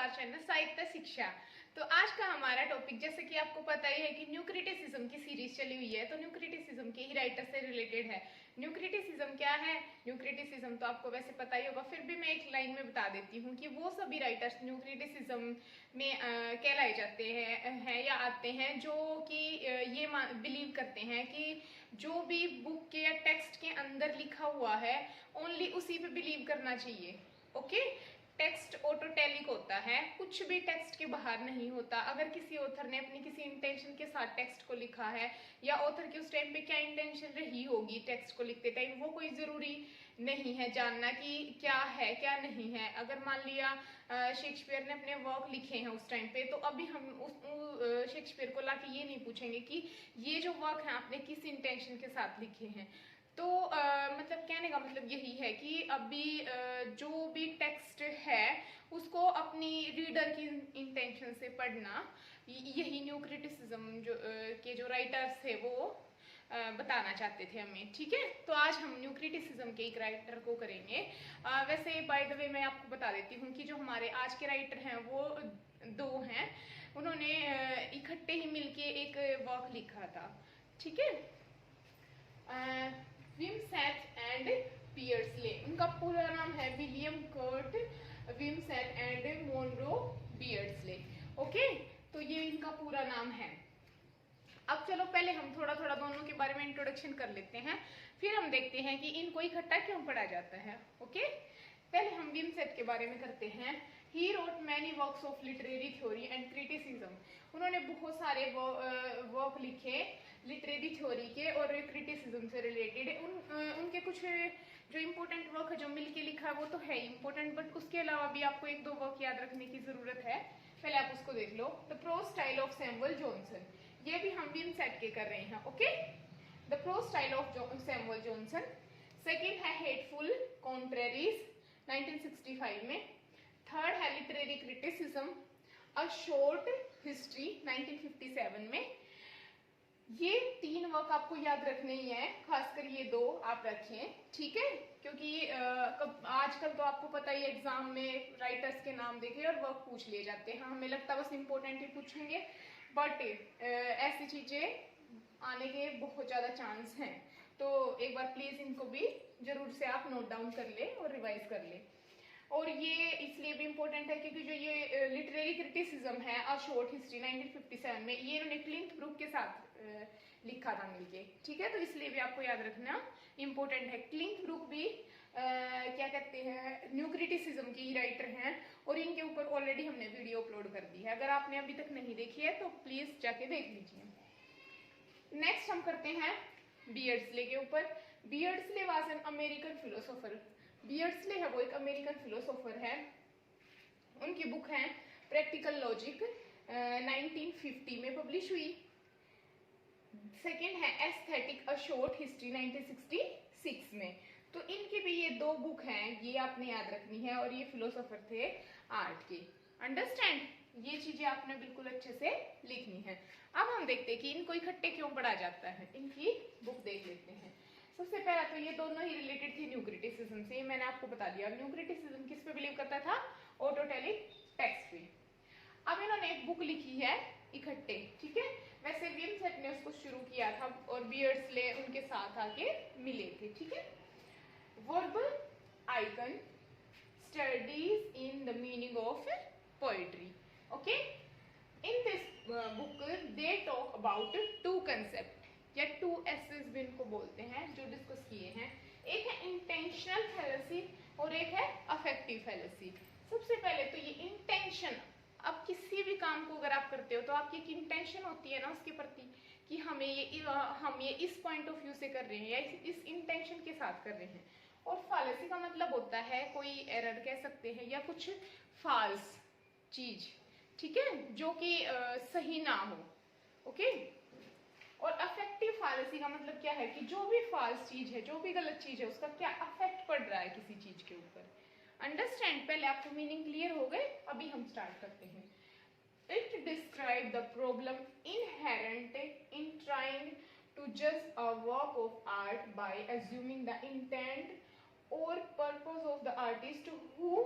Our channel साहित्य शिक्षा। तो आज का हमारा टॉपिक, जैसे कि आपको पता ही है कि न्यू क्रिटिसिज्म की सीरीज चली हुई है, तो न्यू क्रिटिसिज्म के ही राइटर से रिलेटेड है। न्यू क्रिटिसिज्म क्या है? न्यू क्रिटिसिज्म तो आपको वैसे पता ही होगा, फिर भी मैं एक लाइन में बता देती हूँ कि वो सभी राइटर्स न्यू क्रिटिसिज्म में कहलाए जाते हैं या आते हैं जो कि ये बिलीव करते हैं कि जो भी बुक के या टेक्स्ट के अंदर लिखा हुआ है ओनली उसी पे बिलीव करना चाहिए। ओके, टेक्स्ट ऑटोटेलिक होता है, कुछ भी टेक्स्ट के बाहर नहीं होता। अगर किसी ऑथर ने अपनी किसी इंटेंशन के साथ टेक्स्ट को लिखा है या ऑथर की उस टाइम पे क्या इंटेंशन रही होगी टेक्स्ट को लिखते टाइम, वो कोई जरूरी नहीं है जानना कि क्या है क्या नहीं है। अगर मान लिया शेक्सपियर ने अपने वर्क लिखे हैं उस टाइम पे, तो अभी हम उस शेक्सपियर को लाके ये नहीं पूछेंगे कि ये जो वर्क है आपने किस इंटेंशन के साथ लिखे हैं। तो मतलब कहने का मतलब यही है कि अभी जो भी टेक्स्ट है उसको अपनी रीडर की इंटेंशन से पढ़ना, यही न्यू क्रिटिसिज्म जो के जो राइटर्स थे वो बताना चाहते थे हमें। ठीक है, तो आज हम न्यू क्रिटिसिज्म के एक राइटर को करेंगे। वैसे बाय द वे मैं आपको बता देती हूँ कि जो हमारे आज के राइटर हैं वो दो हैं। उन्होंने इकट्ठे ही मिलके एक वर्क लिखा था। ठीक है, विमसेट एंड पियर्सले। उनका पूरा नाम है William Kurtz Wimsatt and Monroe Beardsley. Okay, तो ये इनका पूरा नाम है। अब चलो पहले हम थोड़ा थोड़ा दोनों के बारे में इंट्रोडक्शन कर लेते हैं, फिर हम देखते हैं कि इनको इकट्ठा क्यों पढ़ा जाता है। ओके, पहले हम विमसेट के बारे में करते हैं। He wrote many works of literary theory and criticism. उन्होंने बहुत सारे वर्क लिखे लिटरेरी थ्योरी के और क्रिटिसिज्म से रिलेटेड। उनके कुछ जो इम्पोर्टेंट वर्क है जो मिलके लिखा है वो तो है इम्पोर्टेंट, बट उसके अलावा भी आपको एक दो वर्क याद रखने की जरूरत है। पहले आप उसको देख लो। The prose style of Samuel Johnson, ये भी हम विमसेट के कर रहे हैं। Okay, the prose style of Samuel Johnson. Second है हेटफुल कॉन्ट्रेरीज 1965 में। थर्ड है literary criticism a short history 1957 में। ये तीन वर्क आपको याद रखने ही है, खासकर ये दो आप रखें। ठीक है, क्योंकि आजकल तो आपको पता ही एग्जाम में राइटर्स के नाम देखे और वर्क पूछ लिए जाते हैं। हमें लगता है बस इंपॉर्टेंट ही पूछेंगे, बट ऐसी चीजें आने के बहुत ज्यादा चांस हैं। तो एक बार प्लीज इनको भी जरूर से आप नोट डाउन कर ले और रिवाइज कर ले। और ये इसलिए भी इम्पोर्टेंट है क्योंकि जो ये लिटरेरी क्रिटिसिज्म है अ शॉर्ट हिस्ट्री 1957 में, ये इन्होंने क्लिंट ब्रूक के साथ लिखा था मिलके। ठीक है, तो इसलिए भी आपको याद रखना इम्पोर्टेंट है। क्लिंट ब्रूक भी क्या कहते हैं न्यू क्रिटिसिज्म की राइटर हैं और इनके ऊपर ऑलरेडी हमने वीडियो अपलोड कर दी है। अगर आपने अभी तक नहीं देखी है तो प्लीज जाके देख लीजिए। नेक्स्ट हम करते हैं बियर्डस्ले के ऊपर। बियर्डस्ले वाज एन अमेरिकन फिलोसोफर। बियर्डस्ले है वो एक अमेरिकन फिलोसोफर है। उनकी बुक है प्रैक्टिकल लॉजिक 1950 में पब्लिश हुई। सेकेंड है एस्थेटिक अ शॉर्ट हिस्ट्री 1966 में। तो इनकी भी ये दो बुक हैं, ये आपने याद रखनी है। और ये फिलोसोफर थे आर्ट के। अंडरस्टैंड, ये चीजें आपने बिल्कुल अच्छे से लिखनी है। अब हम देखते हैं कि इनको इकट्ठे क्यों पढ़ा जाता है। इनकी बुक देख लेते हैं। सबसे पहला तो ये दोनों ही रिलेटेड थी न्यू क्रिटिसिज्म से, मैंने आपको बता दिया। न्यू क्रिटिसिज्म किस पे बिलीव करता था? ऑटोटेलिक टेक्स्ट पे। अब इन्होंने एक बुक लिखी है इकट्ठे। ठीक है, वैसे विमसेट ने उसको शुरू किया था और बियर्डस्ले उनके साथ आके मिले थे। ठीक है, verbal icon studies in the meaning of poetry. Okay, in this book they talk about two concept या टू एसेस भी इनको बोलते हैं जो डिस्कस किए हैं। एक है इंटेंशनल फैलेसी और एक है अफेक्टिव फैलेसी। सबसे पहले तो ये इंटेंशन। अब किसी भी काम को अगर आप करते हो तो आपकी एक इंटेंशन होती है ना उसके प्रति कि हम ये इस पॉइंट ऑफ व्यू से कर रहे हैं या इस इंटेंशन के साथ कर रहे हैं। और फैलेसी का मतलब होता है कोई एरर कह सकते हैं या कुछ फाल्स चीज। ठीक है, जो कि सही ना हो। ओके, और अफेक्टिव फैलेसी का मतलब क्या है कि जो भी फॉल्स चीज है, जो भी गलत चीज है, उसका क्या अफेक्ट पड़ रहा है किसी चीज के ऊपर। अंडरस्टैंड, पहले आपको मीनिंग क्लियर हो गए। अभी हम स्टार्ट करते हैं। It describe the problem inherent in trying to जज a work of art by assuming the intent और purpose of the artist who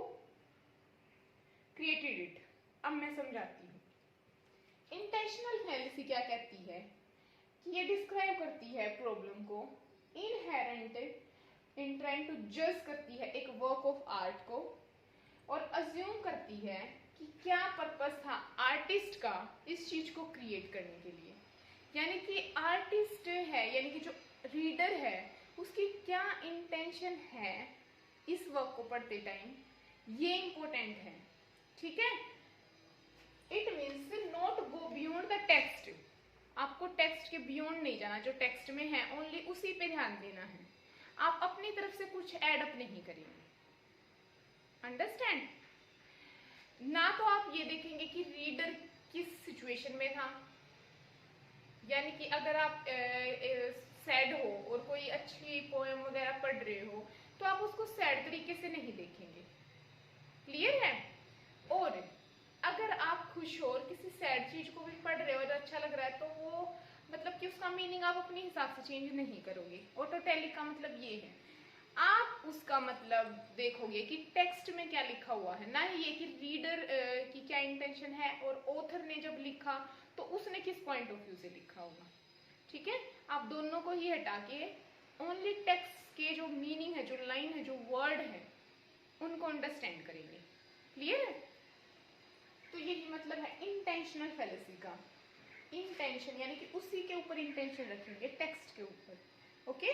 created it. अब मैं समझाती हूँ। इंटेंशनल फैलेसी क्या कहती है कि ये डिस्क्राइब करती है प्रॉब्लम को इनहेरेंट इन ट्राइंग टू जज करती है एक वर्क ऑफ आर्ट को और अज्यूम करती है कि क्या पर्पस था आर्टिस्ट का इस चीज को क्रिएट करने के लिए। यानी कि आर्टिस्ट है यानी कि जो रीडर है उसकी क्या इंटेंशन है इस वर्क को पढ़ते टाइम, ये इंपॉर्टेंट है। ठीक है, it means not go beyond the text. आपको टेक्स्ट के बियॉन्ड नहीं जाना, जो टेक्स्ट में है ओनली उसी पे ध्यान देना है। आप अपनी तरफ से कुछ ऐड अप नहीं करेंगे। अंडरस्टैंड? ना तो आप ये देखेंगे कि रीडर किस सिचुएशन में था, यानी कि अगर आप सैड हो और कोई अच्छी पोएम वगैरह पढ़ रहे हो तो आप उसको सैड तरीके से नहीं देखेंगे। क्लियर है? और अगर आप खुश हो और किसी सैड चीज को भी पढ़ रहे हो और अच्छा लग रहा है तो वो मतलब कि उसका मीनिंग आप अपने हिसाब से चेंज नहीं करोगे। ऑटोटेलिक का मतलब ये है, आप उसका मतलब देखोगे कि टेक्स्ट में क्या लिखा हुआ है, ना ही ये कि रीडर की क्या इंटेंशन है और ऑथर ने जब लिखा तो उसने किस पॉइंट ऑफ व्यू से लिखा होगा। ठीक है, आप दोनों को ही हटा के ओनली टेक्स्ट के जो मीनिंग है, जो लाइन है, जो वर्ड है, उनको अंडरस्टैंड करेंगे। क्लियर है? तो यही मतलब है इंटेंशनल फैलेसी का। इंटेंशन यानी कि उसी के ऊपर इंटेंशन रखेंगे, टेक्स्ट के ऊपर। Okay,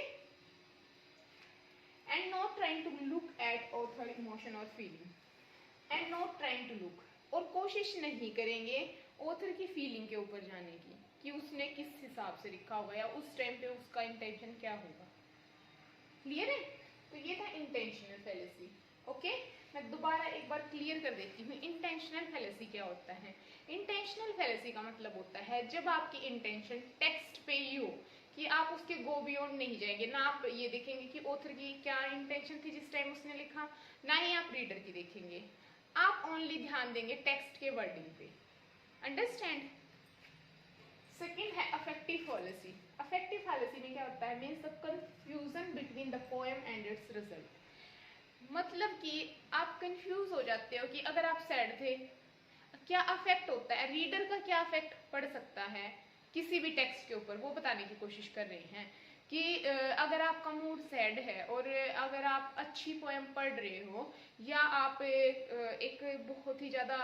and not trying to look at author emotion और feeling. And not trying to look, और कोशिश नहीं करेंगे ऑथर की फीलिंग के ऊपर जाने की कि उसने किस हिसाब से लिखा होगा या उस टाइम पे उसका इंटेंशन क्या होगा। क्लियर है? तो ये था इंटेंशनल फैलेसी। ओके, मैं दोबारा एक बार क्लियर कर देती हूँ इंटेंशनल फैलेसी क्या होता है। इंटेंशनल फैलेसी का मतलब होता है जब आपकी इंटेंशन टेक्स्ट पे ही हो कि आप उसके गो बियॉन्ड नहीं जाएंगे, ना आप ये देखेंगे कि ऑथर की क्या इंटेंशन थी जिस टाइम उसने लिखा, ना ही आप रीडर की देखेंगे। आप ओनली ध्यान देंगे टेक्स्ट के वर्डिंग पे। अंडरस्टैंड? सेकेंड है अफेक्टिव फैलेसी। अफेक्टिव फैलेसी में क्या होता है, means the confusion between the poem and it's result. मतलब कि आप कंफ्यूज हो जाते हो कि अगर आप सैड थे, क्या अफेक्ट होता है, रीडर का क्या अफेक्ट पड़ सकता है किसी भी टेक्स्ट के ऊपर, वो बताने की कोशिश कर रहे हैं कि अगर आपका मूड सैड है और अगर आप अच्छी पोएम पढ़ रहे हो या आप एक बहुत ही ज्यादा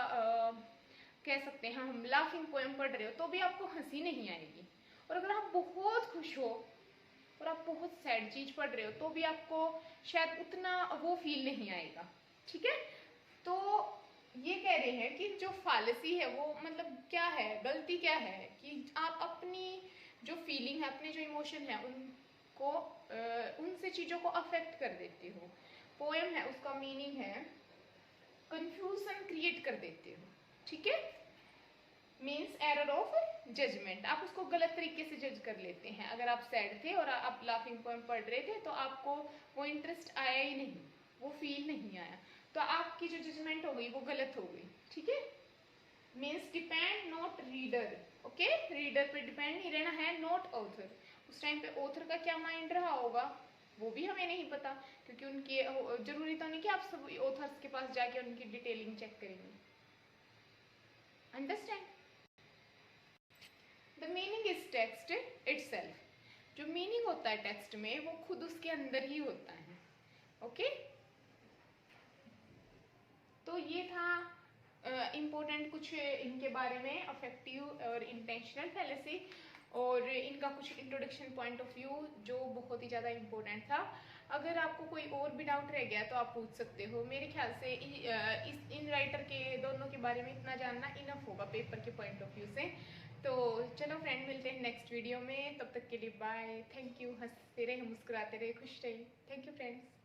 कह सकते हैं हम लाफिंग पोएम पढ़ रहे हो तो भी आपको हंसी नहीं आएगी। और अगर आप बहुत खुश हो और आप बहुत सैड चीज पढ़ रहे हो तो भी आपको शायद उतना वो फील नहीं आएगा। ठीक है, तो ये कह रहे हैं कि जो फालिसी है वो मतलब क्या है, गलती क्या है कि आप अपनी जो फीलिंग है, अपने जो इमोशन है उनको उनसे चीजों को अफेक्ट कर देते हो। पोएम है उसका मीनिंग है कंफ्यूजन क्रिएट कर देते हो। ठीक है, मीन्स एरर ऑफ जजमेंट, आप उसको गलत तरीके से जज कर लेते हैं। अगर आप सैड थे और आप लाफिंग पोएम पढ़ रहे थे तो आपको वो इंटरेस्ट आया ही नहीं, वो फील नहीं आया, तो आपकी जो जजमेंट हो गई वो गलत हो गई। ठीक है, means depend not reader. Okay, reader पे डिपेंड नहीं रहना है, नॉट ऑथर। उस टाइम पे ऑथर का क्या माइंड रहा होगा वो भी हमें नहीं पता, क्योंकि उनकी जरूरी तो नहीं कि आप सब ऑथर्स के पास जाके उनकी डिटेलिंग चेक करेंगे। Understand? The meaning is text itself. जो मीनिंग होता है टेक्स्ट में वो खुद उसके अंदर ही होता है। ओके, तो ये था इम्पोर्टेंट कुछ इनके बारे में, अफेक्टिव और इंटेंशनल फैलेसी, और इनका कुछ इंट्रोडक्शन पॉइंट ऑफ व्यू जो बहुत ही ज़्यादा इम्पोर्टेंट था। अगर आपको कोई और भी डाउट रह गया तो आप पूछ सकते हो। मेरे ख्याल से इन राइटर के दोनों के बारे में इतना जानना इनफ होगा पेपर के पॉइंट ऑफ व्यू से। तो चलो फ्रेंड, मिलते हैं नेक्स्ट वीडियो में, तब तक के लिए बाय। Thank you. हंसते रहे, मुस्कुराते रहे, खुश रहे। Thank you friends.